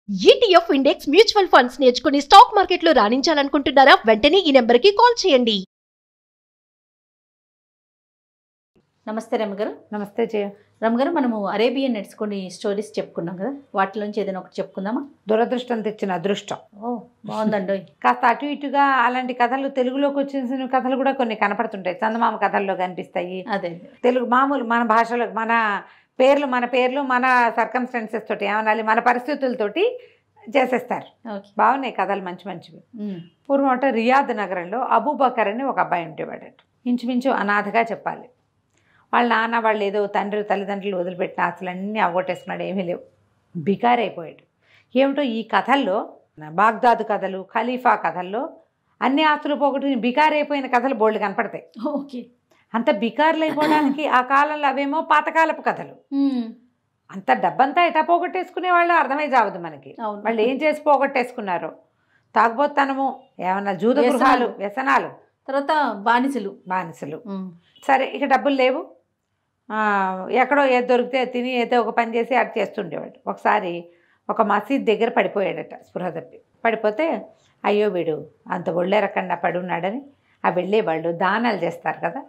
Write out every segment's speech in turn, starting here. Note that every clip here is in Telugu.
ETF ఇండెక్స్ మ్యూచువల్ ఫండ్స్ నేర్చుకుని స్టాక్ మార్కెట్లో రాణించాలనుకుంటున్నారా? వెంటనే ఈ నెంబర్కి కాల్ చేయండి. నమస్తే రమగారు. నమస్తే జయ. రమగారు, మనము అరేబియన్ నెట్స్ కొన్ని స్టోరీస్ చెప్పుకున్నాం కదా, వాటిలోంచి ఏదైనా ఒకటి చెప్పుకుందామా? దురదృష్టం తెచ్చిన అదృష్టం. ఓ బాగుందండి. కాస్త అటు ఇటుగా అలాంటి కథలు తెలుగులోకి వచ్చిన కథలు కూడా కొన్ని కనపడుతుంటాయి. చందమామ కథల్లో కనిపిస్తాయి. అదే తెలుగు మామూలు మన భాషలో మన పేర్లు మన సర్కమ్స్టెన్సెస్ తోటి ఏమనాలి, మన పరిస్థితులతోటి చేసేస్తారు. బాగున్నాయి కథలు, మంచి మంచివి. పూర్వం రియాద్ నగరంలో అబూబకర్ అని ఒక అబ్బాయి ఉండేవాడట. ఇంచుమించు అనాథగా చెప్పాలి. వాళ్ళ నాన్న వాళ్ళు ఏదో తల్లిదండ్రులు వదిలిపెట్టిన ఆస్తులన్నీ అవగొట్టేసుకున్నాడు. ఏమీ లేవు, బికారైపోయాడు. ఏమిటో ఈ కథల్లో, బాగ్దాదు కథలు, ఖలీఫా కథల్లో అన్ని ఆస్తులు పోగొట్టుకుని బికారైపోయిన కథలు బోల్డ్ కనపడతాయి. ఓకే, అంత బికారులు అయిపోవడానికి ఆ కాలంలో అవేమో పాతకాలపు కథలు. అంత డబ్బంతా ఎటా పోగొట్టేసుకునే వాళ్ళు అర్థమై చావదు మనకి. వాళ్ళు ఏం చేసి పోగొట్టేసుకున్నారు? తాగుబోతనము, ఏమన్నా జూద గృహాలు, వ్యసనాలు, తర్వాత బానిసలు. సరే, ఇక డబ్బులు లేవు, ఎక్కడో ఏది దొరికితే తిని ఏదో ఒక పని చేసి అటు చేస్తుండేవాడు. ఒకసారి ఒక మసీద్ దగ్గర పడిపోయాడట, స్పృహ తప్పి. పడిపోతే అయ్యో వీడు అంత ఒళ్ళేరకుండా పడున్నాడని ఆ వెళ్ళేవాళ్ళు దానాలు చేస్తారు కదా,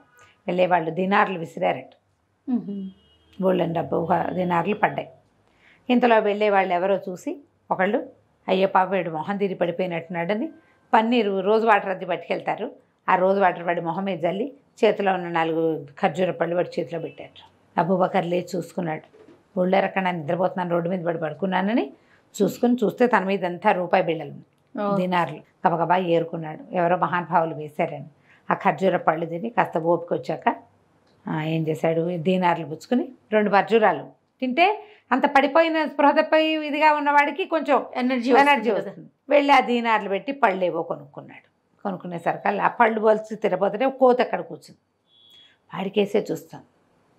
వెళ్ళేవాళ్ళు దినార్లు విసిరారట. గోల్డెన్ డబ్బు దినార్లు పడ్డాయి. ఇంతలో వెళ్ళేవాళ్ళు ఎవరో చూసి ఒకళ్ళు అయ్యో పాప వీడు మొహం తిరిగి పడిపోయినట్టున్నాడని పన్నీరు రోజు వాటర్ అద్దె పట్టుకెళ్తారు. ఆ రోజు వాటర్ వాడి మొహం మీద జల్లి చేతిలో ఉన్న 4 ఖర్జూర పళ్ళు వాడి చేతిలో పెట్టారు. అబూబకర్ లేచి చూసుకున్నాడు. ఒళ్ళెరకన్నా నిద్రపోతున్నాను, రోడ్డు మీద పడుకున్నానని చూస్తే తన మీద అంతా రూపాయి బిళ్ళలు, దినార్లు గబగబా ఏరుకున్నాడు. ఎవరో మహానుభావులు వేశారని ఆ ఖర్జూర పళ్ళు తిని కాస్త ఓపిక వచ్చాక ఏం చేశాడు, దీనార్లు పుచ్చుకుని 2 ఖర్జూరాలు తింటే అంత పడిపోయిన స్పృహతపై ఇదిగా ఉన్నవాడికి కొంచెం ఎనర్జీ వస్తుంది. వెళ్ళి ఆ దీనార్లు పెట్టి పళ్ళేవో కొనుక్కున్నాడు. కొనుక్కునేసరికి ఆ పళ్ళు పోల్చి తిరగపోతుంటే కోత అక్కడ కూర్చుంది. వాడికేసే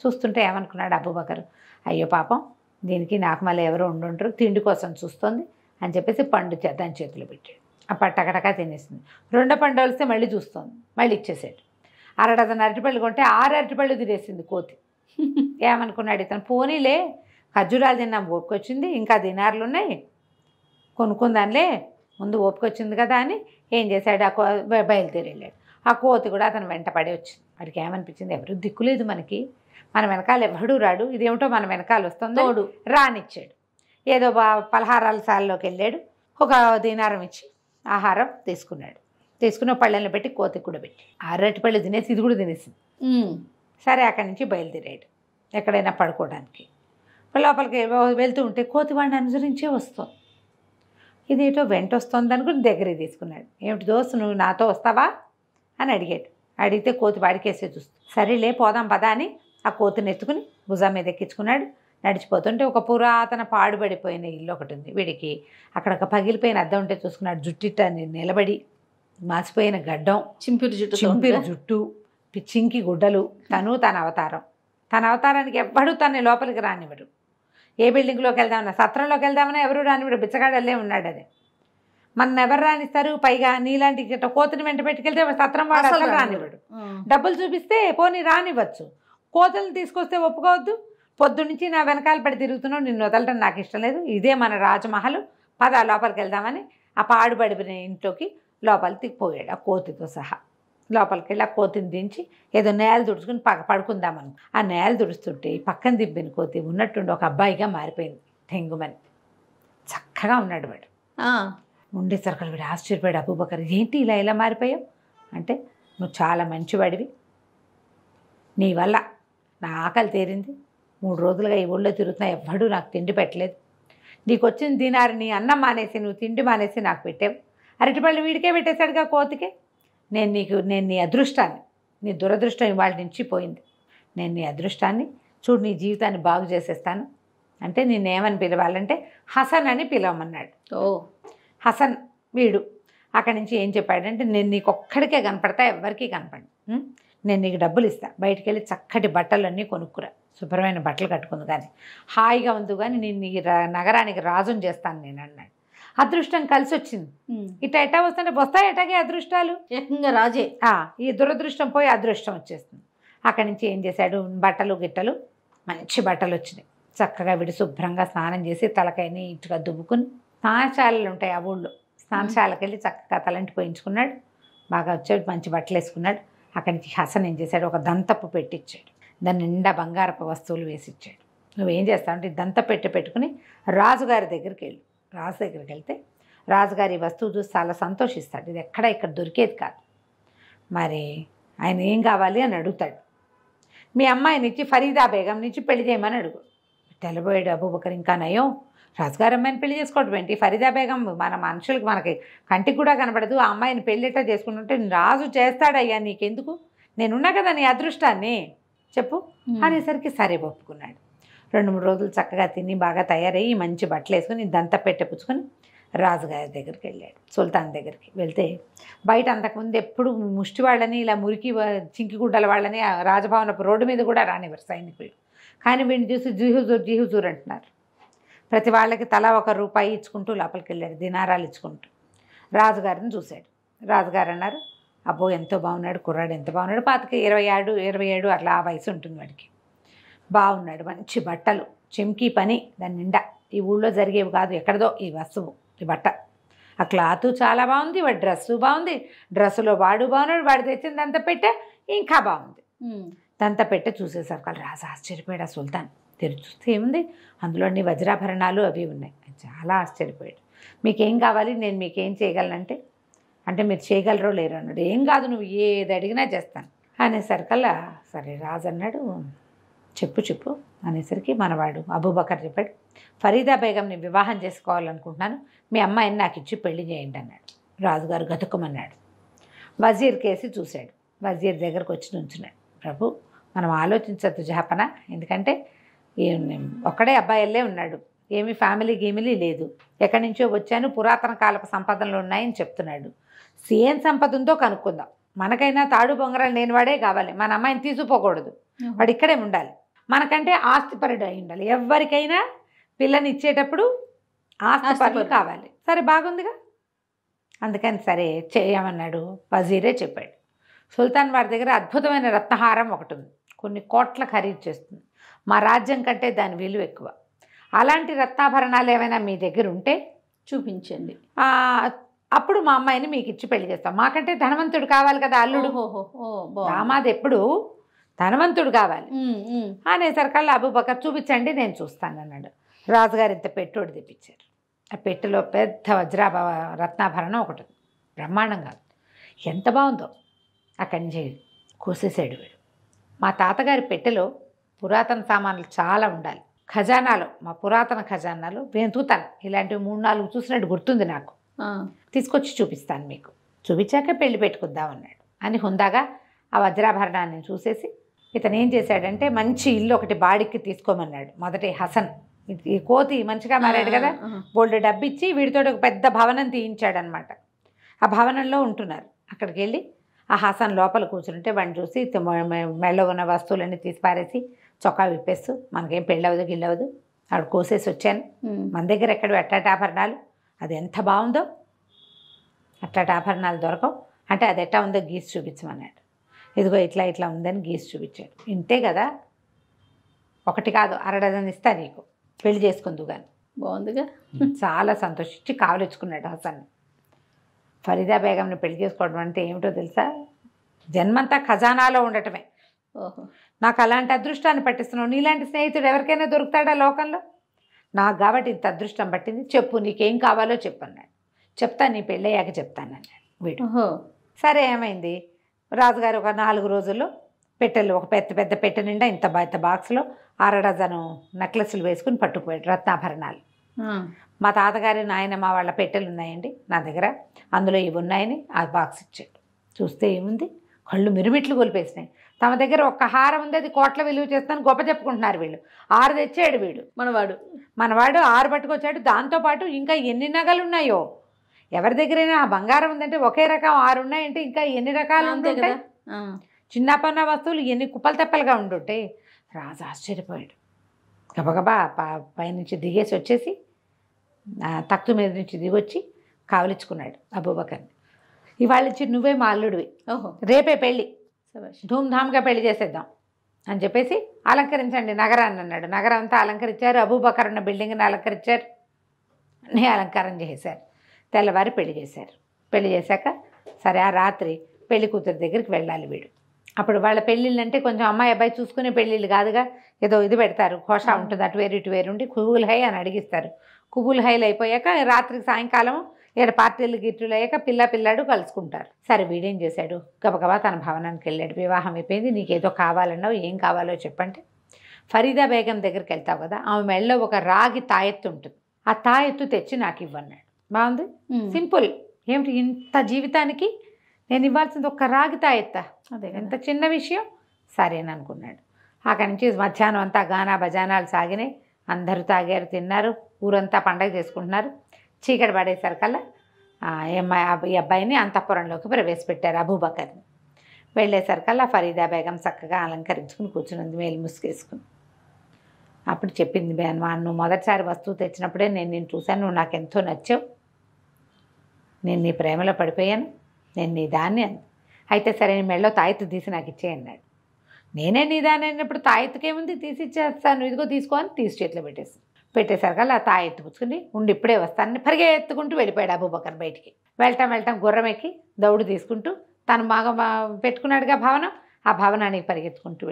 చూస్తుంటే ఏమనుకున్నాడు అబూబకర్, అయ్యో పాపం దీనికి నాకు మళ్ళీ ఎవరో ఉండుంటారు, తిండి కోసం చూస్తుంది అని చెప్పేసి పండు దాని చేతిలో పెట్టాడు. ఆ పట్టకటకా తినేసింది. 2 పండు వలిస్తే మళ్ళీ చూస్తుంది, మళ్ళీ ఇచ్చేసాడు. 6 డజన్ అరటిపళ్ళు కొంటే 6 అరటిపళ్ళు తినేసింది కోతి. ఏమనుకున్నాడు ఇతను, పోనీలే ఖర్జూరాలు తిన్నాం, ఓపిక వచ్చింది, ఇంకా దినార్లు ఉన్నాయి, కొనుక్కుందానిలే, ముందు ఓపిక వచ్చింది కదా అని ఏం చేశాడు, బయలుదేరి వెళ్ళాడు. ఆ కోతి కూడా అతను వెంట పడి వచ్చింది. వాడికి ఏమనిపించింది, ఎవరు దిక్కులేదు మనకి, మన వెనకాల ఎవడు రాడు, ఇదేమిటో మన వెనకాల వస్తుందో రానిచ్చాడు. ఏదో పలహారాల సాల్లోకి వెళ్ళాడు. ఒక దీనారం ఇచ్చి ఆహారం తీసుకున్న పళ్ళెలను పెట్టి కోతికి కూడా పెట్టి 6 అరటిపళ్ళు తినేసి ఇది కూడా తినేసింది. సరే, అక్కడి నుంచి బయలుదేరాడు ఎక్కడైనా పడుకోవడానికి. లోపలికి వెళ్తూ ఉంటే కోతి వాడిని అనుసరించే వస్తుంది. ఇదేటో వెంట వస్తుంది అనుకుని దగ్గరికి తీసుకున్నాడు. ఏమిటి దోస్తు, నువ్వు నాతో వస్తావా అని అడిగాడు. అడిగితే కోతి వాడికేసే చూస్తుంది. సరేలే పోదాం పదా అని ఆ కోతిని ఎత్తుకుని భుజం మీద ఎక్కించుకున్నాడు. నడిచిపోతుంటే ఒక పురాతన పాడుబడిపోయిన ఇల్లు ఒకటి ఉంది. వీడికి అక్కడ ఒక పగిలిపోయిన అద్దం ఉంటే చూసుకున్నాడు. జుట్టిట నిలబడి మాసిపోయిన గడ్డం, చింపిరి జుట్టు, చింకి గుడ్డలు, తన అవతారానికి ఎవ్వడు తన లోపలికి రానివ్వడు. ఏ బిల్డింగ్లోకి వెళ్దామన్నా, సత్రంలోకి వెళ్దామన్నా ఎవరు రానివ్వడు, బిచ్చగాడల్లే ఉన్నాడు. అదే మన ఎవరు రానిస్తారు? పైగా నీలాంటి కోతిని వెంట పెట్టుకెళ్తే సత్రం వాడు అసలు రానివ్వడు. డబ్బులు చూపిస్తే పోనీ రానివ్వచ్చు, కోతలు తీసుకొస్తే ఒప్పుకోవద్దు. పొద్దున్నుంచి నా వెనకాల పడి తిరుగుతున్నావు, నిన్ను వదలటం నాకు ఇష్టం లేదు, ఇదే మన రాజమహల్, పద లోపలికి వెళ్దామని ఆ పాడుబడిన ఇంట్లోకి లోపలికి పోయాడు ఆ కోతితో సహా. లోపలికి వెళ్ళి ఆ కోతిని దించి ఏదో నేల తుడుచుకుని పడుకుందామని ఆ నేల తుడుస్తుంటే పక్కన దింపిన కోతి ఉన్నట్టుండి ఒక అబ్బాయిగా మారిపోయింది. తెంగుమని చక్కగా ఉన్నాడు వాడు. ఉండేసరికి వీడు ఆశ్చర్యపోయాడు. అబూబకర్, ఏంటి ఇలా మారిపోయావు అంటే, నువ్వు చాలా మంచివాడివి, నీ వల్ల నా ఆకలి తీరింది, 3 రోజులుగా ఈ ఊళ్ళో తిరుగుతున్నా, ఎవ్వడూ నాకు తిండి పెట్టలేదు, నీకు వచ్చిన దినారు నీ అన్నం మానేసి నువ్వు తిండి మానేసి నాకు పెట్టావు, అరటిపళ్ళు వీడికే పెట్టేశాడుగా కోతికే, నేను నీ అదృష్టాన్ని, నీ దురదృష్టం ఇవాళ నుంచి పోయింది, నేను నీ అదృష్టాన్ని చూడు, నీ జీవితాన్ని బాగు చేసేస్తాను అంటే నేనేమని పిలవాలంటే హసన్ అని పిలవమన్నాడు. హసన్ వీడు అక్కడి నుంచి ఏం చెప్పాడంటే, నేను నీకు ఒక్కడికే కనపడతా, ఎవరికీ కనపడి, నేను నీకు డబ్బులు ఇస్తా, బయటికి వెళ్ళి చక్కటి బట్టలన్నీ కొనుక్కురా, శుభ్రమైన బట్టలు కట్టుకుంది కానీ హాయిగా ఉంది, కానీ నేను నీ నగరానికి రాజుని చేస్తాను నేను అన్నాడు. అదృష్టం కలిసి వచ్చింది. ఎటా వస్తుంటే వస్తాయి ఎటాగే అదృష్టాలు, ఏకంగా రాజే. ఈ దురదృష్టం పోయి అదృష్టం వచ్చేస్తుంది. అక్కడి నుంచి ఏం చేశాడు, బట్టలు గిట్టలు మంచి బట్టలు వచ్చినాయి. చక్కగా వీడు శుభ్రంగా స్నానం చేసి తలకాయని ఇటుగా దువ్వుకుని స్నానశాలలు ఉంటాయి ఆ ఊళ్ళో. స్నానశాలకు వెళ్ళి చక్కగా తలంటి పోయించుకున్నాడు. బాగా వచ్చాడు, మంచి బట్టలు వేసుకున్నాడు. అక్కడి నుంచి హసన్ ఏం చేశాడు, ఒక దంతపు పెట్టిచ్చాడు. దాని నిండా బంగారపు వస్తువులు వేసిచ్చాడు. నువ్వేం చేస్తావంటే ఈ దంత పెట్టుకుని రాజుగారి దగ్గరికి వెళ్ళు. రాజు దగ్గరికి వెళ్తే రాజుగారి ఈ వస్తువు చూసి చాలా సంతోషిస్తాడు. ఇది ఇక్కడ దొరికేది కాదు. మరి ఆయన ఏం కావాలి అని అడుగుతాడు. మీ అమ్మాయిని ఇచ్చి ఫరీదా బేగం నుంచి పెళ్లి చేయమని అడుగు. తెల్లబోయాడు అబూబకర్. ఇంకా నయం, రాజుగారి అమ్మాయిని పెళ్లి చేసుకోవడం ఏంటి? ఫరీదా బేగం మన మనుషులకి మనకి కంటికి కూడా కనబడదు. ఆ అమ్మాయిని పెళ్ళిట చేసుకుంటుంటే రాజు చేస్తాడయ్యా, నీకెందుకు? నేనున్నా కదా నీ అదృష్టాన్ని చెప్పు అనేసరికి సరే ఒప్పుకున్నాడు. 2-3 రోజులు చక్కగా తిని బాగా తయారయ్యి మంచి బట్టలు వేసుకుని దంత పుచ్చుకొని రాజుగారి దగ్గరికి వెళ్ళాడు. సుల్తాన్ దగ్గరికి వెళ్తే బయట అంతకుముందు ఎప్పుడు ముష్టి వాళ్ళని ఇలా మురికి చింకిగుడ్డల వాళ్ళని ఆ రాజభవనపు రోడ్డు మీద కూడా రానివ్వరు సైనికులు. కానీ వీడిని చూసి జీహుజూర్ అంటున్నారు. ప్రతి వాళ్ళకి తలా ₹1 ఇచ్చుకుంటూ లోపలికి వెళ్ళాడు, దినారాలు ఇచ్చుకుంటూ. రాజుగారిని చూశాడు. రాజుగారు అన్నారు, అబ్బో ఎంతో బాగున్నాడు కుర్రాడు, ఎంత బాగున్నాడు. 27 అట్లా ఆ వయసు ఉంటుంది వాడికి. బాగున్నాడు, మంచి బట్టలు, చెంకీ పని దాని నిండా. ఈ ఊళ్ళో జరిగేవి కాదు, ఎక్కడదో ఈ వస్తువు, ఈ బట్ట. ఆ క్లాత్ చాలా బాగుంది, వాడి డ్రెస్సు బాగుంది, డ్రెస్సులో వాడు బాగున్నాడు, వాడు తెచ్చిన దంత పెట్టె ఇంకా బాగుంది. దంత పెట్టె చూసేసరికి రాజు ఆశ్చర్యపోయాడు. ఆ సుల్తాన్ తెరిచి చూస్తే ఏముంది, అందులో అన్ని వజ్రాభరణాలు అవి ఉన్నాయి. చాలా ఆశ్చర్యపోయాడు. మీకేం కావాలి, నేను మీకేం చేయగలనంటే, అంటే మీరు చేయగలరో లేరో అన్నాడు. ఏం కాదు, నువ్వు ఏది అడిగినా చేస్తాను అనేసరికల్లా సరే రాజు అన్నాడు, చెప్పు అనేసరికి మనవాడు అబూబకర్ చెప్పాడు, ఫరీదా బేగంని వివాహం చేసుకోవాలనుకుంటున్నాను, మీ అమ్మాయిని నాకు ఇచ్చి పెళ్లి చేయండి అన్నాడు. రాజుగారు గతుక్కుమన్నాడు. వజీర్ కేసి చూశాడు. వజీర్ దగ్గరకు వచ్చి నుంచున్నాడు. ప్రభు, మనం ఆలోచించద్దు జహాపన, ఎందుకంటే ఒక్కడే అబ్బాయిలే ఉన్నాడు, ఏమి ఫ్యామిలీ లేదు, ఎక్కడి నుంచో వచ్చాను, పురాతన కాలపు సంపదనలు ఉన్నాయని చెప్తున్నాడు. ఏం సంపద ఉందో కనుక్కుందాం. మనకైనా తాడు బొంగరాలు లేనివాడే కావాలి, మన అమ్మాయిని తీసుకుపోకూడదు, వాడు ఇక్కడే ఉండాలి. మనకంటే ఆస్తిపరుడు అయి ఉండాలి. ఎవరికైనా పిల్లని ఇచ్చేటప్పుడు ఆస్తిపరులు కావాలి. సరే బాగుందిగా, అందుకని సరే చేయమన్నాడు. వజీరే చెప్పాడు. సుల్తాన్ వారి దగ్గర అద్భుతమైన రత్నహారం ఒకటి ఉంది, కొన్ని కోట్ల ఖరీదు చేస్తుంది. మా రాజ్యం కంటే దాని విలువ ఎక్కువ. అలాంటి రత్నాభరణాలు ఏమైనా మీ దగ్గర ఉంటే చూపించండి, అప్పుడు మా అమ్మాయిని మీకు ఇచ్చి పెళ్లి చేస్తాం. మాకంటే ధనవంతుడు కావాలి కదా అల్లుడు, దామాది ఎప్పుడు ధనవంతుడు కావాలి అనేసరికల్లా అబూబకర్ చూపించండి నేను చూస్తాను అన్నాడు. రాజుగారు ఇంత పెట్టోడు తెప్పించారు. ఆ పెట్టెలో పెద్ద రత్నాభరణం ఒకటి ఉంది, బ్రహ్మాండంగా ఎంత బాగుందో. అక్కడి నుంచి కోసేసాడు వీడు. మా తాతగారి పెట్టెలో పురాతన సామాన్లు చాలా ఉండాలి, ఖజానాలో, మా పురాతన ఖజానాలో వెతుకుతాను, ఇలాంటివి 3-4 చూసినట్టు గుర్తుంది నాకు, తీసుకొచ్చి చూపిస్తాను మీకు, చూపించాక పెళ్లి పెట్టుకుందాం అన్నాడు. అని హుందాగా ఆ వజ్రాభరణాన్ని చూసేసి ఇతను ఏం చేశాడంటే మంచి ఇల్లు ఒకటి బాడికి తీసుకోమన్నాడు. మొదటి హసన్ ఈ కోతి మంచిగా మారాడు కదా, బోల్డ్ డబ్బిచ్చి వీడితో ఒక పెద్ద భవనం తీయించాడనమాట. ఆ భవనంలో ఉంటున్నారు. అక్కడికి వెళ్ళి ఆ హసన్ లోపల కూర్చుంటే వాడిని చూసి మెళ్ళ ఉన్న వస్తువులన్నీ తీసి పారేసి చొక్కా విప్పేస్తూ, మనకేం పెళ్ళవదు గిల్లవదు, ఆవిడ కోసేసి వచ్చాను, మన దగ్గర ఎక్కడ అట్టాటి ఆభరణాలు, అది ఎంత బాగుందో, అట్టాటి ఆభరణాలు దొరకవు అంటే అది ఎట్టా ఉందో గీసి చూపించమన్నాడు. ఇదిగో ఇట్లా ఉందని గీసి చూపించాడు. ఇంతే కదా, ఒకటి కాదు 6 డజన్ ఇస్తా నీకు, పెళ్లి చేసుకుందు కానీ. బాగుందిగా. చాలా సంతోషించి కావలించుకున్నాడు హసన్. ఫరీదా బేగంని పెళ్లి చేసుకోవడం అంటే ఏమిటో తెలుసా, జన్మంతా ఖజానాలో ఉండటమే. నాకు అలాంటి అదృష్టాన్ని పట్టిస్తున్నావు, నీలాంటి స్నేహితుడు ఎవరికైనా దొరుకుతాడా లోకంలో? నాకు కాబట్టి ఇంత అదృష్టం పట్టింది, చెప్పు నీకేం కావాలో చెప్పన్నాడు. చెప్తాను, నీ పెళ్ళయ్యాక చెప్తానన్నాడు వీడు. సరే ఏమైంది, రాజుగారు ఒక 4 రోజుల్లో పెట్టెలు, ఒక పెద్ద పెట్టె నిండా ఇంత బాక్స్లో 6 డజను నెక్లెస్లు వేసుకుని పట్టుకుపోయాడు, రత్నాభరణాలు. మా తాతగారి నాయనమ్మ వాళ్ళ పెట్టెలు ఉన్నాయండి నా దగ్గర, అందులో ఇవి ఉన్నాయని ఆ బాక్స్ ఇచ్చాడు. చూస్తే ఏముంది, కళ్ళు మిరుమిట్లు కొలిపేసినాయి. తమ దగ్గర ఒక్క హారం ఉంది, అది కోట్ల విలువ చేస్తాను గొప్ప చెప్పుకుంటున్నారు వీళ్ళు. 6 తెచ్చాడు వీడు, మనవాడు 6 పట్టుకొచ్చాడు. దాంతోపాటు ఇంకా ఎన్ని నగలు ఉన్నాయో, ఎవరి దగ్గరైనా ఆ బంగారం ఉందంటే ఒకే రకం 6 ఉన్నాయంటే ఇంకా ఎన్ని రకాలు ఉంటాయి, చిన్నపన్న వస్తువులు ఎన్ని కుప్పలు తెప్పలుగా ఉండుంటాయి. రాజు ఆశ్చర్యపోయాడు. గబగబా పైనుంచి దిగేసి వచ్చేసి తక్తు మీద నుంచి దిగొచ్చి కావలించుకున్నాడు అబూబకర్ని. ఇవాళ నుంచి నువ్వే మా అల్లుడివి, రేపే పెళ్ళి, ధూమ్ధామ్గా పెళ్లి చేసేద్దాం అని చెప్పేసి అలంకరించండి నగరాన్ని అన్నాడు. నగరం అంతా అలంకరించారు, అబూబకర్ ఉన్న బిల్డింగ్ని అలంకరించారు. అన్నీ అలంకారం చేశారు. తెల్లవారి పెళ్లి చేశారు. పెళ్లి చేశాక సరే ఆ రాత్రి పెళ్లి కూతురు దగ్గరికి వెళ్ళాలి వీడు. అప్పుడు వాళ్ళ పెళ్ళిళ్ళు అంటే కొంచెం అమ్మాయి అబ్బాయి చూసుకునే పెళ్ళిళ్ళు కాదుగా, ఏదో ఇది పెడతారు, కోషా ఉంటుంది, అటు వేరు ఇటు వేరు ఉండి కుబుల్ హై అని అడిగిస్తారు. కుబుల్ హైలు అయిపోయాక రాత్రికి సాయంకాలం ఇక్కడ పార్టీలు గిట్టులు అయ్యాక పిల్లాడు కలుసుకుంటారు. సరే వీడేం చేశాడు, గబగబా తన భవనానికి వెళ్ళాడు. వివాహం అయిపోయింది, నీకేదో కావాలన్నావు, ఏం కావాలో చెప్పంటే ఫరీదా బేగం దగ్గరికి వెళ్తావు కదా, ఆమె మెళ్ళలో ఒక రాగి తాయెత్తు ఉంటుంది, ఆ తాయెత్తు తెచ్చి నాకు ఇవ్వన్నాడు. బాగుంది, సింపుల్. ఏమిటి ఇంత జీవితానికి నేను ఇవ్వాల్సింది ఒక్క రాగి తాయెత్తా, అదే ఎంత చిన్న విషయం. సరేననుకున్నాడు. అక్కడి నుంచి మధ్యాహ్నం అంతా గానా బజానాలు సాగినాయి. అందరూ తాగారు, తిన్నారు, ఊరంతా పండగ చేసుకుంటున్నారు. చీకటి పడేసరికల్లా ఈ అబ్బాయిని అంతఃపురంలోకి ప్రవేశపెట్టారు, అబూబకర్ని. వెళ్ళేసరికల్లా ఫరీదా బేగం చక్కగా అలంకరించుకుని కూర్చున్నది, మేలు ముసుగేసుకుని. అప్పుడు చెప్పింది, నువ్వు మొదటిసారి వస్తువు తెచ్చినప్పుడే నేను నిన్ను చూశాను, నువ్వు నాకు ఎంతో నచ్చావు, నేను నీ ప్రేమలో పడిపోయాను, నేను నీ దాన్ని అంది. అయితే సరే నీ మెళ్ళలో తాయెత్తు తీసి నాకు ఇచ్చేయన్నాడు. నేనే నీ దాన్ని అయినప్పుడు తాయెత్తుకేముంది, తీసి ఇచ్చేస్తాను, ఇదిగో తీసుకో అని తీసి చేతిలో పెట్టేసరికల్లా ఆ తాయెత్తు పుచ్చుకుని ఉండి ఇప్పుడే వస్తానని పరిగెత్తుకుంటూ వెళ్ళిపోయాడు అబూబకర్ బయటికి. వెళ్ళటం గుర్రం ఎక్కి దౌడు తీసుకుంటూ తను బాగా పెట్టుకున్నాడుగా భవనం, ఆ భవనానికి పరిగెత్తుకుంటూ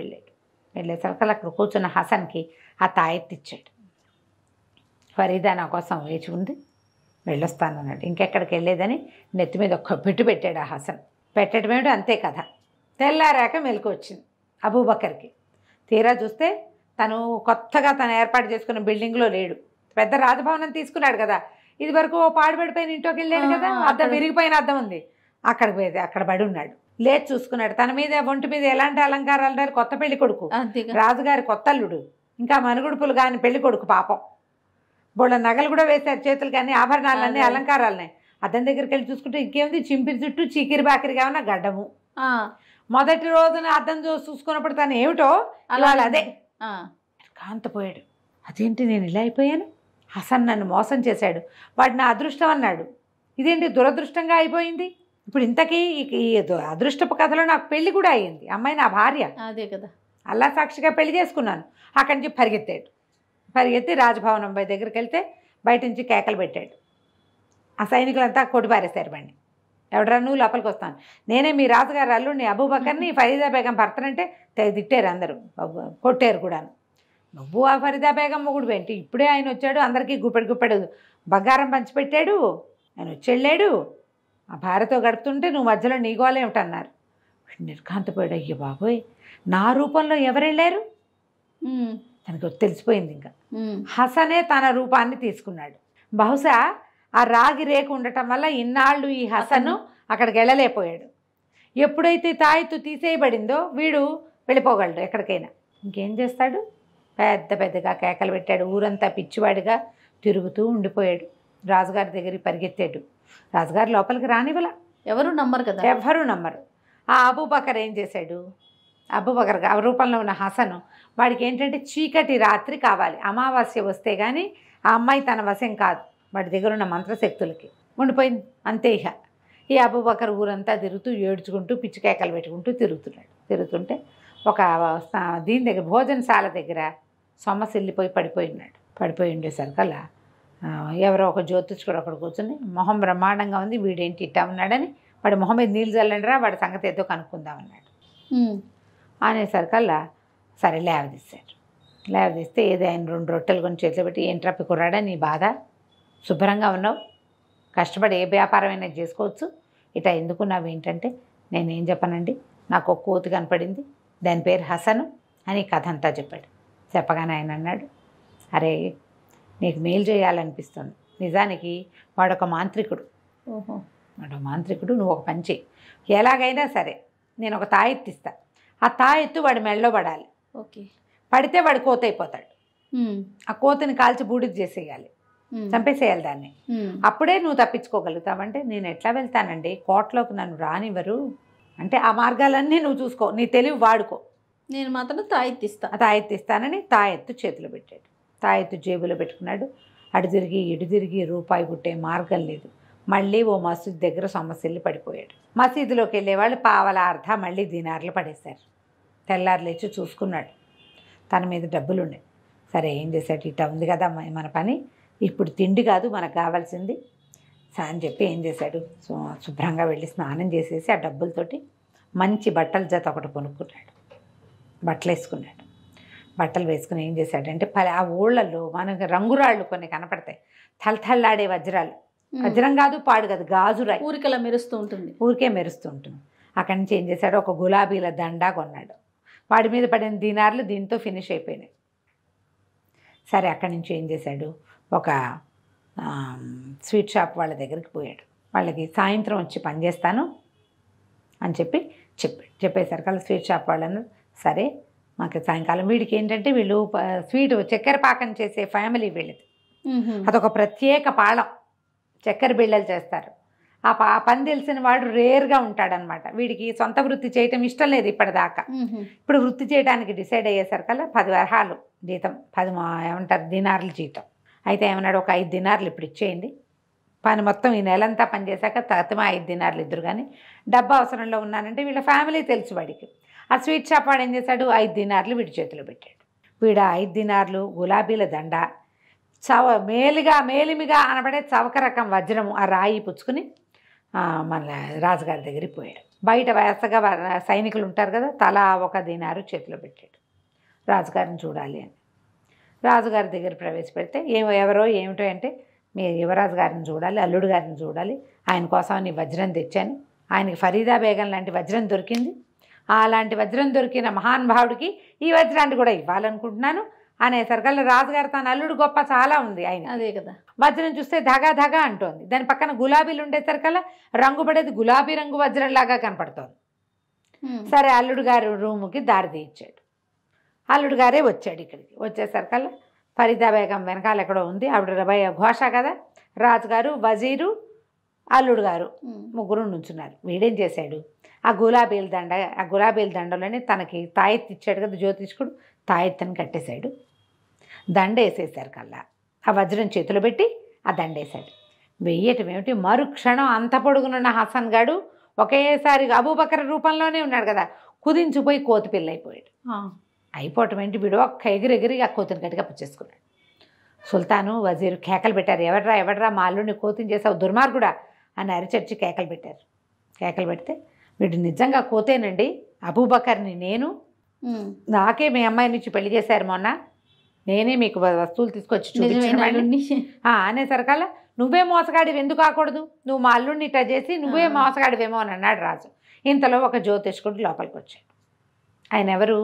వెళ్ళేసరికల్లా అక్కడ కూర్చున్న హసన్కి ఆ తాయెత్తు ఇచ్చాడు. ఫరీదా నా కోసం వేచి ఉంది, వెళ్ళొస్తానన్నాడు. ఇంకెక్కడికి వెళ్ళేదని నెత్తి మీద ఒక్క పెట్టాడు ఆ హసన్. పెట్టడం ఏమిటో అంతే కథ. తెల్లారాక మెలకు వచ్చింది అబూబకర్కి. తీరా చూస్తే తను కొత్తగా తను ఏర్పాటు చేసుకున్న బిల్డింగ్లో లేడు. పెద్ద రాజభవనం తీసుకున్నాడు కదా, ఇది వరకు పాడుపడిపోయిన ఇంట్లోకి వెళ్ళాడు కదా, అద్దం విరిగిపోయిన అద్దం ఉంది, అక్కడ పడి ఉన్నాడు. లేచి చూసుకున్నాడు. తన మీద ఒంటి మీద ఎలాంటి అలంకారాలు ఉన్నారు, కొత్త పెళ్లి కొడుకు, రాజుగారి కొత్త అల్లుడు, ఇంకా మనుగుడుపులు కానీ పెళ్లి కొడుకు పాపం. బోళ్ళ నగలు కూడా వేశారు, చేతులు కానీ ఆభరణాలన్నీ అలంకారాలనే. అద్దం దగ్గరికి వెళ్ళి చూసుకుంటే ఇంకేముంది, చింపిరి చుట్టూ చీకిరి బాకిరిగా ఉన్న గడ్డము. మొదటి రోజున అద్దం చూసుకున్నప్పుడు తను ఏమిటో ఇవాళ అదే కాంతపోయాడు. అదేంటి నేను ఇలా అయిపోయాను, హసన్ నన్ను మోసం చేశాడు, వాడు నా అదృష్టం అన్నాడు, ఇదేంటి దురదృష్టంగా అయిపోయింది. ఇప్పుడు ఇంతకీ ఈ అదృష్టపు కథలో నాకు పెళ్లి కూడా అయ్యింది, అమ్మాయి నా భార్య, అదే కదా, అల్లా సాక్షిగా పెళ్లి చేసుకున్నాను. అక్కడి నుంచి పరిగెత్తి రాజభవనం దగ్గరికి వెళ్తే బయట నుంచి కేకలు పెట్టాడు. ఆ సైనికులంతా కొట్టిపారేశారు బండి. ఎవడరా నువ్వు, లోపలికి వస్తాను, నేనే మీ రాజుగారు అల్లుడిని అబూబకర్ని, ఫరీదా బేగం భర్తనంటే తిట్టారు అందరూ, కొట్టారు కూడాను. నువ్వు ఆ ఫరీదా బేగం మొగుడు ఏంటి, ఇప్పుడే ఆయన వచ్చాడు, అందరికీ గుప్పెడు బంగారం పంచిపెట్టాడు, ఆయన వచ్చి ఆ భార్యతో గడుపుతుంటే నువ్వు మధ్యలో నీగోలేమిటన్నారు. నిర్కాంతపోయాడు. అయ్యో బాబోయ్, నా రూపంలో ఎవరు వెళ్ళారు, తనకు తెలిసిపోయింది. ఇంకా హసనే తన రూపాన్ని తీసుకున్నాడు. బహుశా ఆ రాగి రేకు ఉండటం వల్ల ఇన్నాళ్ళు ఈ హసను అక్కడికి వెళ్ళలేకపోయాడు. ఎప్పుడైతే తాయెత్తు తీసేయబడిందో వీడు వెళ్ళిపోగలడు ఎక్కడికైనా. ఇంకేం చేస్తాడు, పెద్దగా కేకలు పెట్టాడు. ఊరంతా పిచ్చివాడిగా తిరుగుతూ ఉండిపోయాడు. రాజుగారి దగ్గరికి పరిగెత్తాడు. రాజుగారు లోపలికి రానివ్వలా, ఎవరు నమ్మరు కదా, ఎవ్వరూ నమ్మరు. ఆ అబూబకర్ ఏం చేశాడు, అబూబకర్ ఆ రూపంలో ఉన్న హసను వాడికి ఏంటంటే చీకటి రాత్రి కావాలి, అమావాస్య వస్తే కానీ ఆ అమ్మాయి తన వశం కాదు, వాడి దగ్గర ఉన్న మంత్రశక్తులకి ఉండిపోయింది. అంతే. ఈ అబూబకర్ ఊరంతా తిరుగుతూ ఏడ్చుకుంటూ పిచ్చి కేకలు పెట్టుకుంటూ తిరుగుతుంటే ఒక దీని దగ్గర భోజనశాల దగ్గర సొమ్మసిల్లిపోయి పడిపోయి ఉండేసరికల్లా ఎవరో ఒక జ్యోతిష్కుడు అక్కడ కూర్చొని, మొహం బ్రహ్మాండంగా ఉంది, వీడేంటి ఇట్టా ఉన్నాడని, వాడి మొహం మీద నీళ్ళు చల్లండిరా, వాడి సంగతి ఏదో కనుక్కుందామన్నాడు. అనేసరికల్లా సరే లేవదీస్తే ఏదో ఆయన 2 రొట్టెలు కొని చేతిలో పెట్టి, ఏంట్రా పికుర్రాడా నీ బాధ, శుభ్రంగా ఉన్నావు, కష్టపడి ఏ వ్యాపారమైనా చేసుకోవచ్చు, ఇట్లా ఎందుకున్నావు ఏంటంటే, నేనేం చెప్పనండి, నాకు ఒక కోతి కనపడింది, దాని పేరు హసను అని కథ అంతా చెప్పాడు. చెప్పగానే ఆయన అన్నాడు, అరే నీకు మేలు చేయాలనిపిస్తుంది, నిజానికి వాడొక మాంత్రికుడు, నువ్వు ఒక పని చెయ్యి, ఎలాగైనా సరే నేను ఒక తాయెత్తు ఇస్తా, ఆ తాయెత్తు వాడి మెళ్ళలో పడాలి, ఓకే, పడితే వాడు కోత అయిపోతాడు, ఆ కోతిని కాల్చి బూడిద చేసేయాలి, చంపేసేయాలి దాన్ని, అప్పుడే నువ్వు తప్పించుకోగలుగుతావంటే, నేను ఎట్లా వెళ్తానండి, కోటలోకి నన్ను రానివ్వరు అంటే, ఆ మార్గాలన్నీ నువ్వు చూసుకో, నీ తెలివి వాడుకో, నేను మాత్రం తాయెత్తు ఇస్తానని తాయెత్తు చేతిలో పెట్టాడు. తాయెత్తు జేబులో పెట్టుకున్నాడు. అటు తిరిగి ఇటు తిరిగి రూపాయి పుట్టే మార్గం లేదు. మళ్ళీ ఓ మసీదు దగ్గర సొమ్మసిల్లి పడిపోయాడు. మసీదులోకి వెళ్ళేవాళ్ళు పావలా అర్ధ మళ్ళీ దీనార్లు పడేశారు. తెల్లారు లేచి చూసుకున్నాడు, తన మీద డబ్బులు ఉన్నాయి. సరే ఏం చేశాడు, ఇట్లా ఉంది కదా మన పని, ఇప్పుడు తిండి కాదు మనకు కావాల్సింది అని చెప్పి ఏం చేశాడు, శుభ్రంగా వెళ్ళి స్నానం చేసేసి ఆ డబ్బులతోటి మంచి బట్టల జత ఒకటి కొనుక్కున్నాడు. బట్టలు వేసుకున్నాడు. బట్టలు వేసుకుని ఏం చేశాడంటే ఆ ఊళ్ళల్లో మనకి రంగురాళ్ళు కొన్ని కనపడతాయి, తలతల్లాడే వజ్రాలు. వజ్రం కాదు, పాడు కాదు, గాజురాయి. ఊరికలా మెరుస్తూ ఉంటుంది. ఊరికే మెరుస్తూ ఉంటుంది. అక్కడి నుంచి ఏం చేశాడు, ఒక గులాబీల దండా కొన్నాడు. వాడి మీద పడిన దీనార్లు దీంతో ఫినిష్ అయిపోయినాయి. సరే అక్కడి నుంచి ఏం చేశాడు, ఒక స్వీట్ షాప్ వాళ్ళ దగ్గరికి పోయాడు. వాళ్ళకి సాయంత్రం వచ్చి పనిచేస్తాను అని చెప్పేసరికి వాళ్ళ స్వీట్ షాప్ వాళ్ళను, సరే మాకు సాయంకాలం వీడికి ఏంటంటే వీళ్ళు స్వీట్ చక్కెర పాకం చేసే ఫ్యామిలీ వీళ్ళది. అదొక ప్రత్యేక పాళం, చక్కెర బిళ్ళలు చేస్తారు. ఆ పని తెలిసిన వాడు రేర్గా ఉంటాడనమాట. వీడికి సొంత వృత్తి చేయటం ఇష్టం లేదు ఇప్పటిదాకా. ఇప్పుడు వృత్తి చేయడానికి డిసైడ్ అయ్యేసరికల్లా 10 వరహాలు జీతం, 10 దినార్లు జీతం. అయితే ఏమన్నాడు, ఒక 5 దినార్లు ఇప్పుడు ఇచ్చేయండి, పని మొత్తం ఈ నెలంతా పనిచేశాక తతిమా 5 దినార్లు ఇద్దరు, కానీ డబ్బు అవసరంలో ఉన్నానంటే వీళ్ళ ఫ్యామిలీ తెలుసు వాడికి. ఆ స్వీట్ షాప్ వాడు ఏం చేశాడు, 5 దినార్లు వీడి చేతిలో పెట్టాడు. వీడు 5 దినార్లు, గులాబీల దండ, మేలిమిగా అనబడే చవక రకం వజ్రము, ఆ రాయి పుచ్చుకుని మన రాజుగారి దగ్గరికి పోయాడు. బయట వరుసగా సైనికులు ఉంటారు కదా, తలా 1 దినారు చేతిలో పెట్టాడు. రాజుగారిని చూడాలి అని రాజుగారి దగ్గర ప్రవేశపెడితే ఎవరో ఏమిటో అంటే, మీ యువరాజు గారిని చూడాలి, అల్లుడు గారిని చూడాలి, ఆయన కోసం నీ వజ్రం తెచ్చాను, ఆయనకి ఫరీదా బేగం లాంటి వజ్రం దొరికింది, అలాంటి వజ్రం దొరికిన మహానుభావుడికి ఈ వజ్రాన్ని కూడా ఇవ్వాలనుకుంటున్నాను అనేసరికల్లా రాజుగారు తన అల్లుడు గొప్ప చాలా ఉంది ఆయన. అదే కదా, వజ్రం చూస్తే ధగా ధగా అంటోంది. దాని పక్కన గులాబీలు ఉండేసరికల్లా రంగు పడేది గులాబీ రంగు వజ్రంలాగా కనపడుతోంది. సరే అల్లుడు గారు రూముకి దారి తీయించాడు. అల్లుడు గారే వచ్చాడు. ఇక్కడికి వచ్చేసరికల్లా ఫరీదా బేగం వెనకాల ఎక్కడో ఉంది, ఆవిడ ఘోష కదా, రాజుగారు, వజీరు, అల్లుడు గారు ముగ్గురు నుంచున్నారు. వీడేం చేశాడు, ఆ గులాబీల దండలోనే తనకి తాయెత్తు ఇచ్చాడు కదా జ్యోతిష్కుడు, తాయెత్తుని కట్టేశాడు. దండ వేసేసరికల్లా ఆ వజ్రం చేతిలో పెట్టి ఆ దండ వేశాడు. వెయ్యటం ఏమిటి, మరుక్షణం అంత పొడుగునున్న హసన్ గాడు ఒకేసారి అబూబకర్ రూపంలోనే ఉన్నాడు కదా, కుదించిపోయి కోతి పిల్ల అయిపోయాడు. అయిపోవటం ఏంటి, వీడు ఒక్క ఎగిరెగిరి ఆ కోతిని గట్టిగా పుచ్చేసుకున్నాడు. సుల్తాను, వజీరు కేకలు పెట్టారు, ఎవడ్రా మా అల్లుడిని కోతిని చేసావు దుర్మార్గుడా అని అరిచర్చి కేకలు పెట్టారు. కేకలు పెడితే వీడు నిజంగా కోతేనండి, అబూబకర్ని నేను, నాకే మీ అమ్మాయి నుంచి పెళ్లి చేశారు మొన్న, నేనే మీకు వస్తువులు తీసుకొచ్చి చూపించాను అనేసరికల్లా నువ్వే మోసగాడివి ఎందుకు కాకూడదు, నువ్వు మా అల్లుడిని ఇట్లా చేసి నువ్వే మోసగాడివేమో అని అన్నాడు రాజు. ఇంతలో ఒక జ్యోతిష్కుడు లోపలికి వచ్చాడు. ఆయన ఎవరు,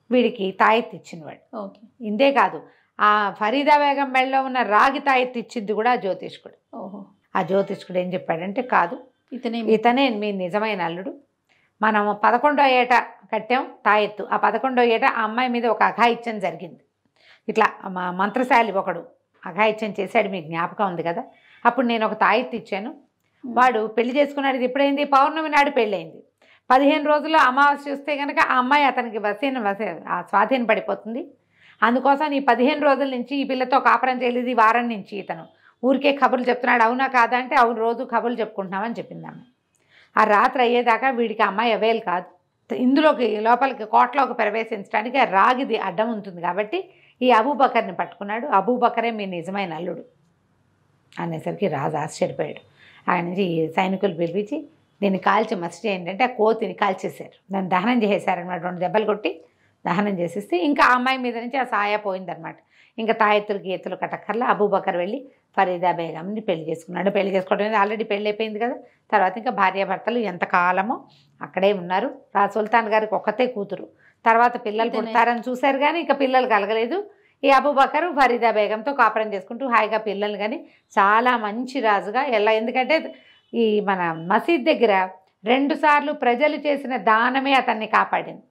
వీడికి తాయెత్తు ఇచ్చినవాడు. ఓకే, ఇంతే కాదు, ఆ ఫరీదా బేగం మెడలో ఉన్న రాగి తాయెత్తు ఇచ్చింది కూడా ఆ జ్యోతిష్కుడు. ఓహో, ఆ జ్యోతిష్కుడు ఏం చెప్పాడంటే, కాదు ఇతనే మీ నిజమైన అల్లుడు, మనం 11వ ఏట కట్టాం తాయెత్తు, ఆ 11వ ఏట ఆ అమ్మాయి మీద ఒక అఘాయిత్యం జరిగింది. ఇట్లా మా మంత్రశాలి ఒకడు అఘాయిత్యం చేశాడు, మీకు జ్ఞాపకం ఉంది కదా, అప్పుడు నేను ఒక తాయెత్తు ఇచ్చాను, వాడు పెళ్లి చేసుకున్నాడు. ఇది ఎప్పుడైంది, పౌర్ణమి నాడు పెళ్ళయింది. 15 రోజుల్లో అమావాస్య వస్తే కనుక ఆ అమ్మాయి అతనికి స్వాధీనం పడిపోతుంది. అందుకోసం ఈ 15 రోజుల నుంచి ఈ పిల్లతో కాపురం చేయలేదు, ఈ వారం నుంచి ఇతను ఊరికే కబుర్లు చెప్తున్నాడు, అవునా కాదా అంటే అవును, రోజు కబుర్లు చెప్పుకుంటున్నామని చెప్పింది ఆమె. ఆ రాత్రి అయ్యేదాకా వీడికి అమ్మాయి అవేలు కాదు. ఇందులోకి లోపలికి కోటలోకి ప్రవేశించడానికి ఆ రాగిది అడ్డం ఉంటుంది కాబట్టి ఈ అబూబకర్ని పట్టుకున్నాడు. అబూబకరే మీ నిజమైన అల్లుడు అనేసరికి రాజు ఆశ్చర్యపోయాడు. ఆయన నుంచి సైనికులు పిలిపించి దీన్ని కాల్చి మసి చేయండి అంటే ఆ కోతిని కాల్చేశారు, దాన్ని దహనం చేసేసారనమాట. 2 దెబ్బలు కొట్టి దహనం చేసేస్తే ఇంకా ఆ అమ్మాయి మీద నుంచి ఆ సాయ పోయిందనమాట. ఇంకా తాయెత్తులు గీతలు కట్టక్కర్లా. అబూబకర్ వెళ్ళి ఫరీదా బేగంని పెళ్లి చేసుకున్నాడు. పెళ్లి చేసుకోవడం ఆల్రెడీ పెళ్ళి అయిపోయింది కదా. తర్వాత ఇంకా భార్యాభర్తలు ఎంతకాలమో అక్కడే ఉన్నారు. సుల్తాన్ గారికి ఒక్కతే కూతురు. తర్వాత పిల్లలు పుడతారని చూశారు కానీ ఇంకా పిల్లలు కలగలేదు. ఈ అబూబకర్ ఫరీదా బేగంతో కాపురం చేసుకుంటూ హాయిగా పిల్లలు కానీ చాలా మంచి రాజుగా ఎందుకంటే ఈ మన మసీద్ దగ్గర 2 సార్లు ప్రజలు చేసిన దానమే అతన్ని కాపాడింది.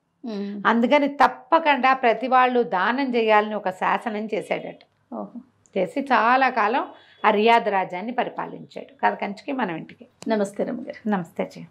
అందుకని తప్పకుండా ప్రతి వాళ్ళు దానం చేయాలని ఒక శాసనం చేశాడట. చేసి చాలా కాలం ఆ రియాద్ రాజ్యాన్ని పరిపాలించాడు. కథ కంచికి మనం ఇంటికి. నమస్తే రమ్మగారు. నమస్తే చెయ్యి.